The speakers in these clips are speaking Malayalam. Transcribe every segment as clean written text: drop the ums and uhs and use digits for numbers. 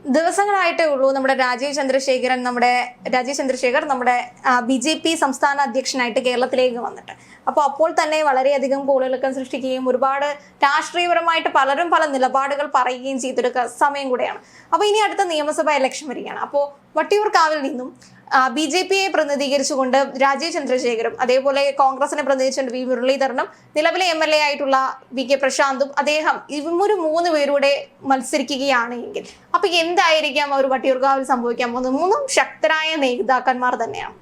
ദിവസങ്ങളായിട്ടേ ഉള്ളൂ നമ്മുടെ രാജീവ് ചന്ദ്രശേഖർ നമ്മുടെ BJP സംസ്ഥാന അധ്യക്ഷനായിട്ട് കേരളത്തിലേക്ക് വന്നിട്ട്. അപ്പോൾ തന്നെ വളരെയധികം കോളിളക്കം സൃഷ്ടിക്കുകയും ഒരുപാട് രാഷ്ട്രീയപരമായിട്ട് പലരും പല നിലപാടുകൾ പറയുകയും ചെയ്തൊരു സമയം കൂടെയാണ്. അപ്പോൾ ഇനി അടുത്ത നിയമസഭാ ഇലക്ഷൻ വരികയാണ്. അപ്പോൾ വട്ടിയൂർക്കാവിൽ നിന്നും BJPയെ പ്രതിനിധീകരിച്ചുകൊണ്ട് രാജീവ് ചന്ദ്രശേഖരും അതേപോലെ കോൺഗ്രസിനെ പ്രതിനിധീകരിച്ചുകൊണ്ട് V മുരളീധരനും നിലവിലെ MLA ആയിട്ടുള്ള VK പ്രശാന്തും ഇവർ 3 പേരുടെ മത്സരിക്കുകയാണ് എങ്കിൽ അപ്പൊ എന്തായിരിക്കാം അവർ വട്ടിയൂർക്കാവിൽ സംഭവിക്കാൻ പോകുന്നത്? 3 ശക്തരായ നേതാക്കന്മാർ തന്നെയാണ്.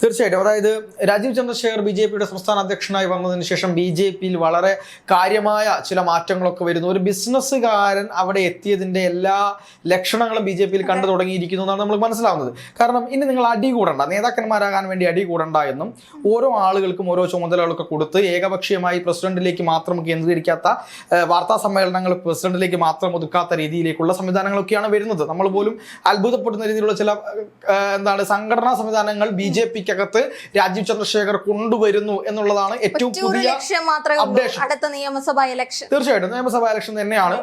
തീർച്ചയായിട്ടും. അതായത് രാജീവ് ചന്ദ്രശേഖർ BJPയുടെ സംസ്ഥാന അധ്യക്ഷനായി വന്നതിന് ശേഷം BJPയിൽ വളരെ കാര്യമായ ചില മാറ്റങ്ങളൊക്കെ വരുന്നു. ഒരു ബിസിനസ്സുകാരൻ അവിടെ എത്തിയതിൻ്റെ എല്ലാ ലക്ഷണങ്ങളും BJPയിൽ കണ്ടു തുടങ്ങിയിരിക്കുന്നു എന്നാണ് നമ്മൾ മനസ്സിലാവുന്നത്. കാരണം ഇനി നിങ്ങൾ അടി കൂടണ്ട, നേതാക്കന്മാരാകാൻ വേണ്ടി അടി കൂടണ്ട എന്നും ഓരോ ആളുകൾക്കും ഓരോ ചുമതലകളൊക്കെ കൊടുത്ത് ഏകപക്ഷീയമായി പ്രസിഡന്റിലേക്ക് മാത്രം കേന്ദ്രീകരിക്കാത്ത, വാർത്താ സമ്മേളനങ്ങൾ പ്രസിഡന്റിലേക്ക് മാത്രം ഒതുക്കാത്ത രീതിയിലേക്കുള്ള സംവിധാനങ്ങളൊക്കെയാണ് വരുന്നത്. നമ്മൾ പോലും അത്ഭുതപ്പെടുന്ന രീതിയിലുള്ള ചില സംഘടനാ സംവിധാനങ്ങൾ BJPക്ക് രാജീവ് ചന്ദ്രശേഖർ കൊണ്ടുവരുന്നു എന്നുള്ളതാണ് ഏറ്റവും പുതിയ അപ്ഡേഷൻ. തീർച്ചയായിട്ടും നിയമസഭാ ഇലക്ഷൻ തന്നെയാണ്.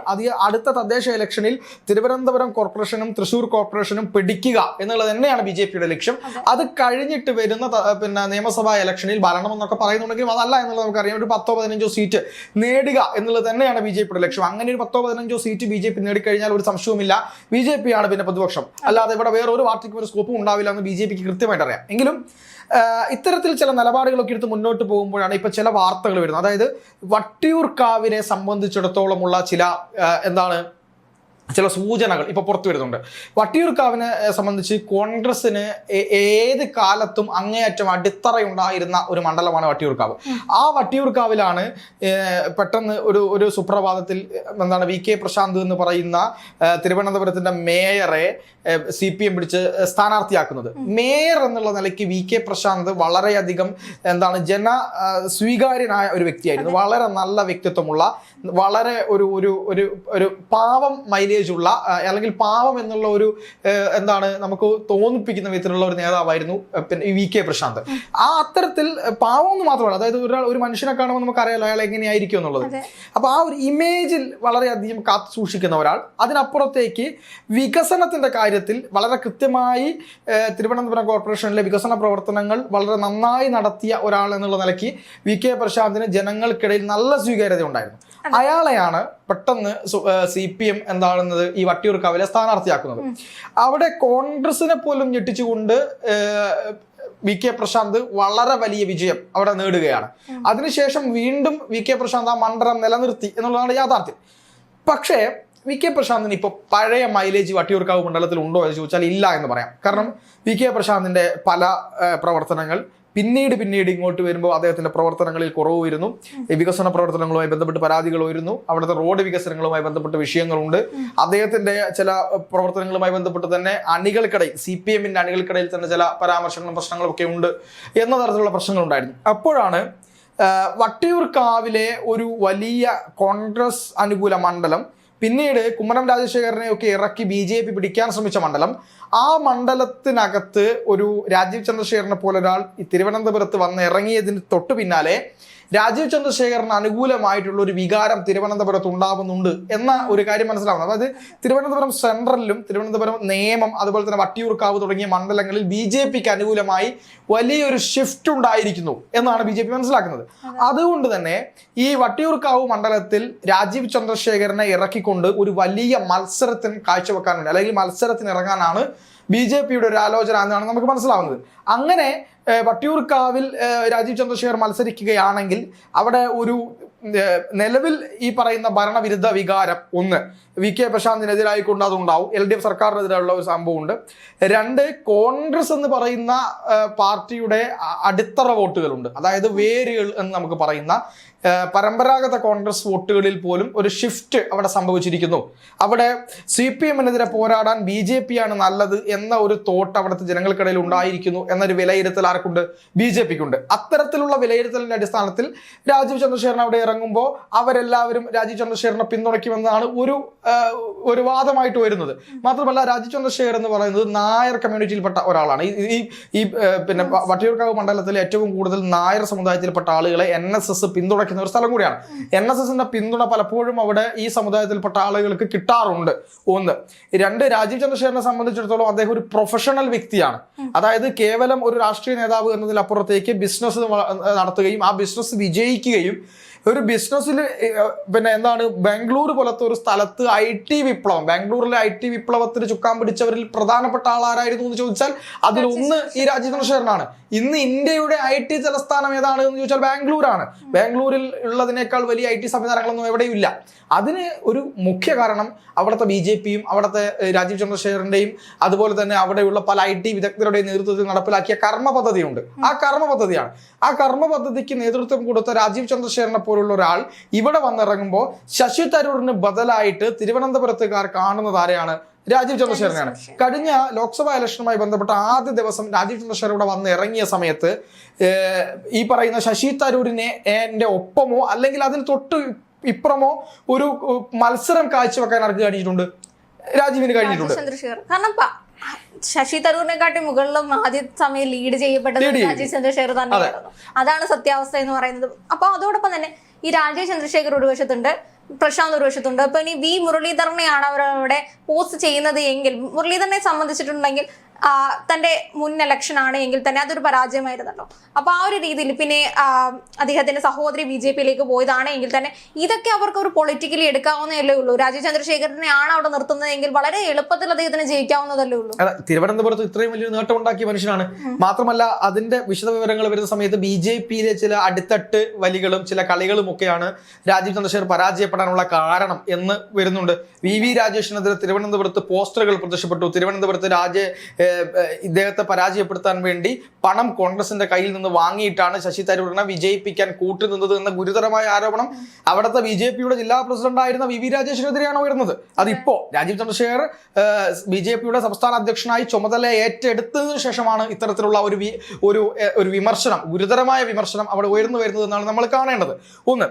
അടുത്ത തദ്ദേശ ഇലക്ഷനിൽ തിരുവനന്തപുരം കോർപ്പറേഷനും തൃശ്ശൂർ കോർപ്പറേഷനും പിടിക്കുക എന്നുള്ളത് തന്നെയാണ് BJPയുടെ ലക്ഷ്യം. അത് കഴിഞ്ഞിട്ട് വരുന്ന നിയമസഭാ ഇലക്ഷനിൽ ഭരണം എന്നൊക്കെ പറയുന്നുണ്ടെങ്കിലും അതല്ല എന്നുള്ളത് നമുക്കറിയാം. ഒരു 10-15 സീറ്റ് നേടുക എന്നുള്ളത് തന്നെയാണ് BJPയുടെ ലക്ഷ്യം. അങ്ങനെ ഒരു 10-15 സീറ്റ് BJP നേടിക്കഴിഞ്ഞാൽ ഒരു സംശയവുമില്ല BJPയാണ് പിന്നെ പ്രതിപക്ഷം. അല്ലാതെ ഇവിടെ വേറൊരു പാർട്ടിക്കും ഒരു സ്കോപ്പും ഉണ്ടാവില്ല എന്ന് BJPക്ക് കൃത്യമായിട്ട് അറിയാം. എങ്കിലും ഇത്തരത്തിൽ ചില നിലപാടുകളൊക്കെ എടുത്ത് മുന്നോട്ട് പോകുമ്പോഴാണ് ഇപ്പൊ ചില വാർത്തകൾ വരുന്നത്. അതായത് വട്ടിയൂർക്കാവിനെ സംബന്ധിച്ചിടത്തോളമുള്ള ചില സൂചനകൾ ഇപ്പൊ പുറത്തു വരുന്നുണ്ട്. വട്ടിയൂർക്കാവിനെ സംബന്ധിച്ച് കോൺഗ്രസിന് ഏത് കാലത്തും അങ്ങേയറ്റം അടിത്തറയുണ്ടായിരുന്ന ഒരു മണ്ഡലമാണ് വട്ടിയൂർക്കാവ്. ആ വട്ടിയൂർക്കാവിലാണ് പെട്ടെന്ന് ഒരു സുപ്രഭാതത്തിൽ VK പ്രശാന്ത് എന്ന് പറയുന്ന തിരുവനന്തപുരത്തിന്റെ മേയറെ CPM പിടിച്ച് സ്ഥാനാർത്ഥിയാക്കുന്നത്. മേയർ എന്നുള്ള നിലയ്ക്ക് VK പ്രശാന്ത് വളരെയധികം സ്വീകാര്യനായ ഒരു വ്യക്തിയായിരുന്നു. വളരെ നല്ല വ്യക്തിത്വമുള്ള, വളരെ ഒരു പാവം മൈലേജ് ഉള്ള, അല്ലെങ്കിൽ പാവം എന്നുള്ള ഒരു നമുക്ക് തോന്നിപ്പിക്കുന്ന വിധത്തിലുള്ള ഒരു നേതാവായിരുന്നു VK പ്രശാന്ത്. അത്തരത്തിൽ പാവം എന്ന് മാത്രമല്ല, അതായത് ഒരു മനുഷ്യനെ കാണുമ്പോൾ നമുക്കറിയാലോ അയാൾ എങ്ങനെയായിരിക്കും എന്നുള്ളത്. അപ്പൊ ആ ഒരു ഇമേജിൽ വളരെയധികം കാത്തു സൂക്ഷിക്കുന്ന ഒരാൾ. അതിനപ്പുറത്തേക്ക് വികസനത്തിന്റെ കാര്യത്തിൽ വളരെ കൃത്യമായി തിരുവനന്തപുരം കോർപ്പറേഷനിലെ വികസന പ്രവർത്തനങ്ങൾ വളരെ നന്നായി നടത്തിയ ഒരാൾ എന്നുള്ള നിലയ്ക്ക് VK പ്രശാന്തിന് ജനങ്ങൾക്കിടയിൽ നല്ല സ്വീകാര്യത ഉണ്ടായിരുന്നു. അയാളെയാണ് പെട്ടെന്ന് CPM ഈ വട്ടിയൂർക്കാവിലെ സ്ഥാനാർത്ഥിയാക്കുന്നത്. അവിടെ കോൺഗ്രസിനെ പോലും ഞെട്ടിച്ചുകൊണ്ട് VK പ്രശാന്ത് വളരെ വലിയ വിജയം അവിടെ നേടുകയാണ്. അതിനുശേഷം വീണ്ടും VK പ്രശാന്ത് ആ മണ്ഡലം നിലനിർത്തി എന്നുള്ളതാണ് യാഥാർത്ഥ്യം. പക്ഷേ VK പ്രശാന്തിന് ഇപ്പോൾ പഴയ മൈലേജ് വട്ടിയൂർക്കാവ് മണ്ഡലത്തിൽ ഉണ്ടോ എന്ന് ചോദിച്ചാൽ ഇല്ല എന്ന് പറയാം. കാരണം VK പ്രശാന്തിന്റെ പല പ്രവർത്തനങ്ങൾ പിന്നീട് ഇങ്ങോട്ട് വരുമ്പോൾ അദ്ദേഹത്തിന്റെ പ്രവർത്തനങ്ങളിൽ കുറവ് വരുന്നു. വികസന പ്രവർത്തനങ്ങളുമായി ബന്ധപ്പെട്ട് പരാതികൾ വരുന്നു. അവിടുത്തെ റോഡ് വികസനങ്ങളുമായി ബന്ധപ്പെട്ട് വിഷയങ്ങളുണ്ട്. അദ്ദേഹത്തിന്റെ ചില പ്രവർത്തനങ്ങളുമായി ബന്ധപ്പെട്ട് തന്നെ അണികൾക്കിടയിൽ, CPMന്റെ അണികൾക്കിടയിൽ തന്നെ ചില പരാമർശങ്ങളും പ്രശ്നങ്ങളും ഒക്കെ ഉണ്ട് എന്ന തരത്തിലുള്ള പ്രശ്നങ്ങളുണ്ടായിരുന്നു. അപ്പോഴാണ് വട്ടിയൂർക്കാവിലെ ഒരു വലിയ കോൺഗ്രസ് അനുകൂല മണ്ഡലം, പിന്നീട് കുമ്മനം രാജശേഖരനെ ഒക്കെ ഇറക്കി BJP പിടിക്കാൻ ശ്രമിച്ച മണ്ഡലം, ആ മണ്ഡലത്തിനകത്ത് ഒരു രാജീവ് ചന്ദ്രശേഖരനെ പോലെ ഒരാൾ തിരുവനന്തപുരത്ത് വന്ന് ഇറങ്ങിയതിന് തൊട്ടു പിന്നാലെ രാജീവ് ചന്ദ്രശേഖരന് അനുകൂലമായിട്ടുള്ള ഒരു വികാരം തിരുവനന്തപുരത്ത് ഉണ്ടാവുന്നുണ്ട് എന്ന ഒരു കാര്യം മനസ്സിലാവുന്നത്. അതായത് തിരുവനന്തപുരം സെൻട്രലിലും തിരുവനന്തപുരം നേമം അതുപോലെ തന്നെ വട്ടിയൂർക്കാവ് തുടങ്ങിയ മണ്ഡലങ്ങളിൽ BJPക്ക് അനുകൂലമായി വലിയൊരു ഷിഫ്റ്റ് ഉണ്ടായിരിക്കുന്നു എന്നാണ് BJP മനസ്സിലാക്കുന്നത്. അതുകൊണ്ട് തന്നെ ഈ വട്ടിയൂർക്കാവ് മണ്ഡലത്തിൽ രാജീവ് ചന്ദ്രശേഖരനെ ഇറക്കിക്കൊണ്ട് ഒരു വലിയ മത്സരത്തിന് കാഴ്ചവെക്കാൻ വേണ്ടി, അല്ലെങ്കിൽ മത്സരത്തിന് ഇറങ്ങാനാണ് BJPയുടെ ഒരു ആലോചന എന്നാണ് നമുക്ക് മനസ്സിലാവുന്നത്. അങ്ങനെ വട്ടിയൂർക്കാവിൽ രാജീവ് ചന്ദ്രശേഖർ മത്സരിക്കുകയാണെങ്കിൽ അവിടെ ഒരു നിലവിൽ ഈ പറയുന്ന ഭരണവിരുദ്ധ വികാരം ഒന്ന് VK പ്രശാന്തിനെതിരായിക്കൊണ്ട് അതുണ്ടാവും. LDF സർക്കാരിനെതിരെയുള്ള ഒരു സംഭവമുണ്ട്. 2, കോൺഗ്രസ് എന്ന് പറയുന്ന പാർട്ടിയുടെ അടിത്തറ വോട്ടുകളുണ്ട്. അതായത് വേരുകൾ എന്ന് നമുക്ക് പറയുന്ന പരമ്പരാഗത കോൺഗ്രസ് വോട്ടുകളിൽ പോലും ഒരു ഷിഫ്റ്റ് അവിടെ സംഭവിച്ചിരിക്കുന്നു. അവിടെ CPMനെതിരെ പോരാടാൻ BJPയാണ് നല്ലത് എന്ന ഒരു തോട്ട് അവിടുത്തെ ജനങ്ങൾക്കിടയിൽ ഉണ്ടായിരിക്കുന്നു എന്നൊരു വിലയിരുത്തൽ ആർക്കുണ്ട്? BJPക്കുണ്ട്. അത്തരത്തിലുള്ള വിലയിരുത്തലിന്റെ അടിസ്ഥാനത്തിൽ രാജീവ് ചന്ദ്രശേഖരൻ അവിടെ ഇറങ്ങുമ്പോൾ അവരെല്ലാവരും രാജീവ് ചന്ദ്രശേഖരനെ പിന്തുണയ്ക്കുമെന്നാണ് ഒരു വാദമായിട്ട് വരുന്നത്. മാത്രമല്ല രാജീവ് ചന്ദ്രശേഖർ എന്ന് പറയുന്നത് നായർ കമ്മ്യൂണിറ്റിയിൽപ്പെട്ട ഒരാളാണ്. പിന്നെ വട്ടിയൂർക്കാവ് മണ്ഡലത്തിലെ ഏറ്റവും കൂടുതൽ നായർ സമുദായത്തിൽപ്പെട്ട ആളുകളെ NSS പിന്തുണയ്ക്കുന്ന നിറയ്ക്കുന്ന ഒരു സ്ഥലം കൂടിയാണ്. NSSന്റെ പിന്തുണ പലപ്പോഴും അവിടെ ഈ സമുദായത്തിൽപ്പെട്ട ആളുകൾക്ക് കിട്ടാറുണ്ട്. ഒന്ന്. രണ്ട്, രാജീവ് ചന്ദ്രശേഖരനെ സംബന്ധിച്ചിടത്തോളം അദ്ദേഹം ഒരു പ്രൊഫഷണൽ വ്യക്തിയാണ്. അതായത് കേവലം ഒരു രാഷ്ട്രീയ നേതാവ് എന്നതിലപ്പുറത്തേക്ക് ബിസിനസ് നടത്തുകയും ആ ബിസിനസ് വിജയിക്കുകയും ഒരു ബിസിനസ്സിൽ ബാംഗ്ലൂർ പോലത്തെ ഒരു സ്ഥലത്ത് IT വിപ്ലവം, ബാംഗ്ലൂരിലെ IT വിപ്ലവത്തിന് ചുക്കാൻ പിടിച്ചവരിൽ പ്രധാനപ്പെട്ട ആളാരായിരുന്നു എന്ന് ചോദിച്ചാൽ അതിലൊന്ന് ഈ രാജീവ് ചന്ദ്രശേഖരനാണ്. ഇന്ന് ഇന്ത്യയുടെ IT തലസ്ഥാനം ഏതാണ് എന്ന് ചോദിച്ചാൽ ബാംഗ്ലൂരാണ്. ബാംഗ്ലൂരിൽ ഉള്ളതിനേക്കാൾ വലിയ IT സംവിധാനങ്ങളൊന്നും എവിടെയും ഇല്ല. അതിന് ഒരു മുഖ്യ കാരണം അവിടുത്തെ BJPയും അവിടുത്തെ രാജീവ് ചന്ദ്രശേഖരന്റെയും അതുപോലെ തന്നെ അവിടെയുള്ള പല IT വിദഗ്ധരുടെയും നേതൃത്വത്തിൽ നടപ്പിലാക്കിയ കർമ്മ പദ്ധതിയുണ്ട്. ആ കർമ്മ പദ്ധതിയാണ്. ആ കർമ്മ പദ്ധതിക്ക് നേതൃത്വം കൊടുത്ത രാജീവ് ചന്ദ്രശേഖരനെ പോലുള്ള ഒരാൾ ഇവിടെ വന്നിറങ്ങുമ്പോൾ ശശി തരൂരിന് ബദലായിട്ട് തിരുവനന്തപുരത്തുകാർ കാണുന്നത് ആരെയാണ്? രാജീവ് ചന്ദ്രശേഖരനാണ്. കഴിഞ്ഞ ലോക്സഭാ ഇലക്ഷനുമായി ബന്ധപ്പെട്ട ആദ്യ ദിവസം രാജീവ് ചന്ദ്രശേഖരൻ ഇവിടെ വന്ന് ഇറങ്ങിയ സമയത്ത് ഈ പറയുന്ന ശശി തരൂരിനെ എന്റെ ഒപ്പമോ അല്ലെങ്കിൽ അതിന് തൊട്ട് ഇപ്പുറമോ ഒരു മത്സരം കാഴ്ചവെക്കാൻ ആർക്ക് കഴിഞ്ഞിട്ടുണ്ട്? രാജീവിന് കഴിഞ്ഞിട്ടുണ്ട്. കാരണം ശശി തരൂരിനെക്കാട്ടി മുകളിലും ആദ്യ സമയം ലീഡ് ചെയ്യപ്പെട്ടത് രാജീവ് ചന്ദ്രശേഖർ തന്നെയായിരുന്നു. അതാണ് സത്യാവസ്ഥ എന്ന് പറയുന്നത്. അപ്പൊ അതോടൊപ്പം തന്നെ ഈ രാജീവ് ചന്ദ്രശേഖർ ഒരു വശത്തുണ്ട്, പ്രശാന്ത് ഒരു വശത്തുണ്ട്. അപ്പൊ ഇനി V മുരളീധരനെയാണ് അവരവിടെ പോസ്റ്റ് ചെയ്യുന്നത് എങ്കിൽ, മുരളീധരനെ സംബന്ധിച്ചിട്ടുണ്ടെങ്കിൽ തന്റെ മുൻ ഇലക്ഷൻ ആണ് എങ്കിൽ തന്നെ അതൊരു പരാജയമായിരുന്നല്ലോ. അപ്പൊ ആ ഒരു രീതിയിൽ പിന്നെ അദ്ദേഹത്തിന്റെ സഹോദരി BJPയിലേക്ക് പോയതാണ് എങ്കിൽ തന്നെ ഇതൊക്കെ അവർക്ക് ഒരു പൊളിറ്റിക്കലി എടുക്കാവുന്നതല്ലേ ഉള്ളൂ. രാജീവ് ചന്ദ്രശേഖരനെ ആണ് അവിടെ നിർത്തുന്നതെങ്കിൽ വളരെ എളുപ്പത്തിൽ അദ്ദേഹത്തിന് ജയിക്കാവുന്നതല്ലേ ഉള്ളൂ. തിരുവനന്തപുരത്ത് ഇത്രയും വലിയ നേട്ടം ഉണ്ടാക്കിയ മനുഷ്യനാണ്. മാത്രമല്ല അതിന്റെ വിശദ വിവരങ്ങൾ വരുന്ന സമയത്ത് BJPയിലെ ചില അടിത്തട്ട് വലികളും ചില കളികളും ഒക്കെയാണ് രാജീവ് ചന്ദ്രശേഖർ പരാജയപ്പെടാനുള്ള കാരണം എന്ന് വരുന്നുണ്ട്. VV രാജേഷിനെതിരെ തിരുവനന്തപുരത്ത് പോസ്റ്ററുകൾ പ്രത്യക്ഷപ്പെട്ടു. തിരുവനന്തപുരത്ത് ഇദ്ദേഹത്തെ പരാജയപ്പെടുത്താൻ വേണ്ടി പണം കോൺഗ്രസിന്റെ കയ്യിൽ നിന്ന് വാങ്ങിയിട്ടാണ് ശശി തരൂരിനെ വിജയിപ്പിക്കാൻ കൂട്ടുനിന്നത് എന്ന ഗുരുതരമായ ആരോപണം അവിടുത്തെ BJPയുടെ ജില്ലാ പ്രസിഡന്റ് ആയിരുന്ന VV രാജേഷിനെതിരെയാണ് ഉയർന്നത്. അതിപ്പോ രാജീവ് ചന്ദ്രശേഖർ BJPയുടെ സംസ്ഥാന അധ്യക്ഷനായി ചുമതല ഏറ്റെടുത്തതിനു ശേഷമാണ് ഇത്തരത്തിലുള്ള ഒരു വിമർശനം, ഗുരുതരമായ വിമർശനം അവിടെ ഉയർന്നു വരുന്നത് എന്നാണ് നമ്മൾ കാണേണ്ടത്. ഒന്ന്,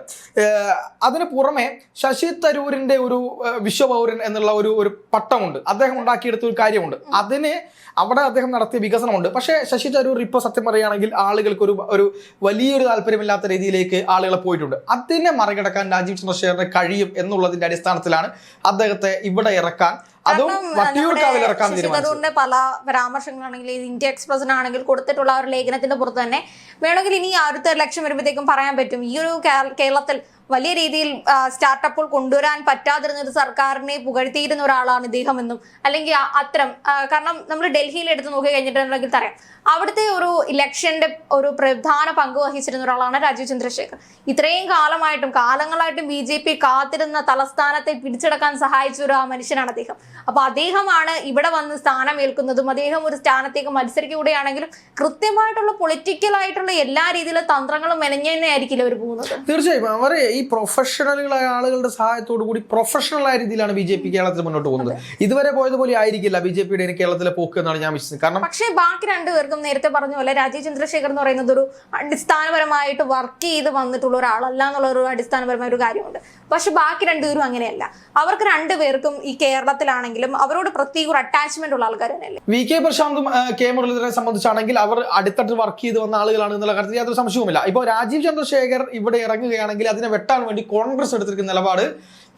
അതിന് പുറമെ ശശി തരൂരിന്റെ ഒരു വിശ്വപൗരൻ എന്നുള്ള ഒരു പട്ടമുണ്ട്. അദ്ദേഹം ഉണ്ടാക്കിയെടുത്ത ഒരു കാര്യമുണ്ട്. അതിന് അവിടെ അദ്ദേഹം നടത്തിയ വികസനമുണ്ട്. പക്ഷേ ശശി തരൂർ ഇപ്പോൾ സത്യം പറയുകയാണെങ്കിൽ ആളുകൾക്ക് ഒരു വലിയൊരു താല്പര്യമില്ലാത്ത രീതിയിലേക്ക് ആളുകളെ പോയിട്ടുണ്ട്. അതിനെ മറികടക്കാൻ രാജീവ് ചന്ദ്രശേഖരന് കഴിയും എന്നുള്ളതിന്റെ അടിസ്ഥാനത്തിലാണ് അദ്ദേഹത്തെ ഇവിടെ ഇറക്കാൻ, അതും വട്ടിയൂർക്കാവിൽ ഇറക്കാൻ തീരുമാനിച്ചത്. പല പരാമർശങ്ങളാണെങ്കിൽ ഇന്ത്യ എക്സ്പ്രസിനാണെങ്കിൽ കൊടുത്തിട്ടുള്ള ഒരു ലേഖനത്തിന്റെ പുറത്ത് തന്നെ വേണമെങ്കിൽ ഇനി അടുത്ത ഇലക്ഷൻ വരുമ്പോഴത്തേക്കും പറയാൻ പറ്റും ഈ ഒരു കേരളത്തിൽ വലിയ രീതിയിൽ സ്റ്റാർട്ടപ്പുകൾ കൊണ്ടുവരാൻ പറ്റാതിരുന്ന ഒരു സർക്കാരിനെ പുകഴ്ത്തിയിരുന്ന ഒരാളാണ് ഇദ്ദേഹമെന്നും അല്ലെങ്കിൽ അത്തരം, കാരണം നമ്മൾ ഡൽഹിയിൽ എടുത്ത് നോക്കി കഴിഞ്ഞിട്ടുണ്ടെങ്കിൽ പറയാം അവിടുത്തെ ഒരു ഇലക്ഷന്റെ ഒരു പ്രധാന പങ്ക് വഹിച്ചിരുന്ന ഒരാളാണ് രാജീവ് ചന്ദ്രശേഖർ. ഇത്രയും കാലങ്ങളായിട്ടും BJP കാത്തിരുന്ന തലസ്ഥാനത്തെ പിടിച്ചെടുക്കാൻ സഹായിച്ച ഒരു മനുഷ്യനാണ് അദ്ദേഹം. അപ്പൊ അദ്ദേഹമാണ് ഇവിടെ വന്ന് സ്ഥാനമേൽക്കുന്നതും അദ്ദേഹം ഒരു സ്ഥാനത്തേക്ക് മത്സരിക്കുകയാണെങ്കിലും കൃത്യമായിട്ടുള്ള പൊളിറ്റിക്കൽ ആയിട്ടുള്ള എല്ലാ രീതിയിലും തന്ത്രങ്ങളും മെനഞ്ഞു ആയിരിക്കില്ല അവർ പോകുന്നത്. തീർച്ചയായും അവരെ ഈ പ്രൊഫഷണലുകളായ ആളുകളുടെ സഹായത്തോടു കൂടി പ്രൊഫഷണൽ ആയ രീതിയിലാണ് BJP കേരളത്തിൽ മുന്നോട്ട് പോകുന്നത്. ഇതുവരെ പോയതുപോലെ ആയിരിക്കില്ല BJPയുടെ കേരളത്തിലെ പോക്ക് എന്നാണ് ഞാൻ വിശ്വസിക്കുന്നത്. കാരണം പക്ഷേ ബാക്കി രണ്ടുപേർക്കും നേരത്തെ പറഞ്ഞ പോലെ രാജീവ് ചന്ദ്രശേഖർ എന്ന് പറയുന്നത് ഒരു അടിസ്ഥാനപരമായിട്ട് വർക്ക് ചെയ്ത് വന്നിട്ടുള്ള ഒരാളല്ല എന്നുള്ള ഒരു അടിസ്ഥാനപരമായ ഒരു കാര്യമുണ്ട്. പക്ഷെ ബാക്കി രണ്ടുപേരും അങ്ങനെയല്ല. അവർക്ക് രണ്ടുപേർക്കും ഈ കേരളത്തിലാണെങ്കിലും അവരോട് പ്രത്യേക ഒരു അറ്റാച്ച്മെന്റ് ഉള്ള ആൾക്കാർ തന്നെയല്ലേ. VK പ്രശാന്തും K മുരളീധരനെ സംബന്ധിച്ചാണെങ്കിൽ അവർ അടുത്തട്ട് വർക്ക് ചെയ്ത് വന്ന ആളുകളാണ് എന്നുള്ള കാര്യത്തിൽ യാതൊരു സംശയവുമില്ല. ഇപ്പോൾ രാജീവ് ചന്ദ്രശേഖർ ഇവിടെ ഇറങ്ങുകയാണെങ്കിൽ അതിനെ വെട്ടാൻ വേണ്ടി കോൺഗ്രസ് എടുത്തിരിക്കുന്ന നിലപാട്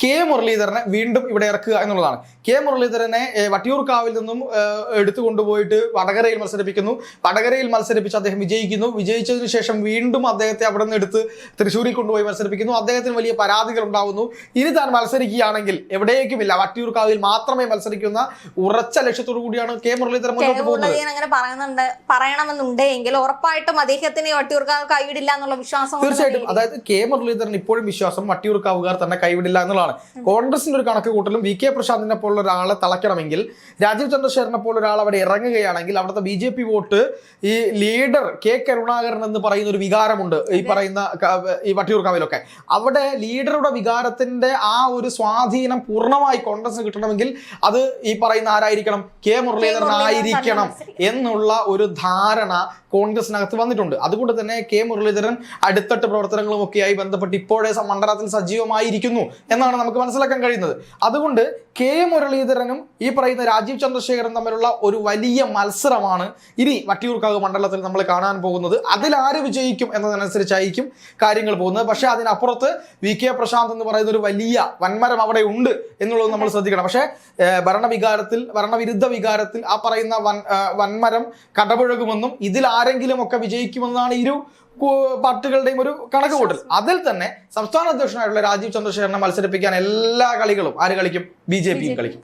K മുരളീധരനെ വീണ്ടും ഇവിടെ ഇറക്കുക എന്നുള്ളതാണ്. K മുരളീധരനെ വട്ടിയൂർക്കാവിൽ നിന്നും എടുത്തു കൊണ്ടുപോയിട്ട് വടകരയിൽ മത്സരിപ്പിക്കുന്നു. വടകരയിൽ മത്സരിപ്പിച്ച് അദ്ദേഹം വിജയിക്കുന്നു. വിജയിച്ചതിനു ശേഷം വീണ്ടും അദ്ദേഹത്തെ അവിടെ നിന്ന് എടുത്ത് തൃശ്ശൂരിൽ കൊണ്ടുപോയി മത്സരിപ്പിക്കുന്നു. അദ്ദേഹത്തിന് വലിയ പരാതികൾ ഉണ്ടാവുന്നു. ഇനി താൻ മത്സരിക്കുകയാണെങ്കിൽ എവിടേക്കുമില്ല, വട്ടിയൂർക്കാവിൽ മാത്രമേ മത്സരിക്കുന്ന ഉറച്ച ലക്ഷ്യത്തോടു കൂടിയാണ് K മുരളീധരൻ മുന്നോട്ട് പോകുന്നത്. അങ്ങനെ പറയണമെന്നുണ്ടെങ്കിൽ ഉറപ്പായിട്ടും അദ്ദേഹത്തിന് വട്ടിയൂർക്കാവ് കൈവിടില്ല എന്നുള്ള വിശ്വാസം. തീർച്ചയായിട്ടും. അതായത് K മുരളീധരൻ ഇപ്പോഴും വിശ്വാസം വട്ടിയൂർക്കാവുകാർ തന്നെ കൈവിടില്ല എന്നുള്ളതാണ്. കോൺഗ്രസിന്റെ ഒരു കണക്ക് കൂട്ടലും VK പ്രശാന്തിനെ പോലുള്ള ഒരാളെ തളയ്ക്കണമെങ്കിൽ രാജീവ് ചന്ദ്രശേഖരനെ പോലെ ഒരാൾ അവിടെ ഇറങ്ങുകയാണെങ്കിൽ അവിടുത്തെ BJP വോട്ട് ഈ ലീഡർ K കരുണാകരൻ എന്ന് പറയുന്ന ഒരു വികാരമുണ്ട് ഈ പറയുന്ന ഈ വട്ടിയൂർക്കാവിലൊക്കെ. അവിടെ ലീഡറുടെ വികാരത്തിന്റെ ആ ഒരു സ്വാധീനം പൂർണ്ണമായി കോൺഗ്രസിന് കിട്ടണമെങ്കിൽ അത് ഈ പറയുന്ന ആരായിരിക്കണം? K മുരളീധരൻ ആയിരിക്കണം എന്നുള്ള ഒരു ധാരണ കോൺഗ്രസിനകത്ത് വന്നിട്ടുണ്ട്. അതുകൊണ്ട് തന്നെ K മുരളീധരൻ അടിത്തട്ട് പ്രവർത്തനങ്ങളും ഒക്കെയായി ബന്ധപ്പെട്ട് ഇപ്പോഴേ മണ്ഡലത്തിൽ സജീവമായിരിക്കുന്നു എന്നാണ് നമുക്ക് മനസ്സിലാക്കാൻ കഴിയുന്നത്. അതുകൊണ്ട് കെ മുരളീധരനും ഈ പറയുന്ന രാജീവ് ചന്ദ്രശേഖരനും തമ്മിലുള്ള ഒരു വലിയ മത്സരമാണ് ഇനി വട്ടിയൂർക്കാവ് മണ്ഡലത്തിൽ നമ്മൾ കാണാൻ പോകുന്നത്. അതിൽ ആര് വിജയിക്കും എന്നതനുസരിച്ചായിരിക്കും കാര്യങ്ങൾ പോകുന്നത്. പക്ഷെ അതിനപ്പുറത്ത് വി കെ പ്രശാന്ത് എന്ന് പറയുന്ന ഒരു വലിയ വൻമരം അവിടെ ഉണ്ട് എന്നുള്ളത് നമ്മൾ ശ്രദ്ധിക്കണം. പക്ഷേ ഭരണവിരുദ്ധ വികാരത്തിൽ ആ പറയുന്ന വൻമരം കടപുഴകുമെന്നും ഇതിൽ ആരെങ്കിലും ഒക്കെ വിജയിക്കുമെന്നാണ് ഇരു പാർട്ടികളുടെയും ഒരു കണക്ക് കൂട്ടൽ. അതിൽ തന്നെ സംസ്ഥാന അധ്യക്ഷനായിട്ടുള്ള രാജീവ് ചന്ദ്രശേഖരനെ മത്സരിപ്പിക്കാൻ എല്ലാ കളികളും ആര് കളിക്കും? BJP കളിക്കും.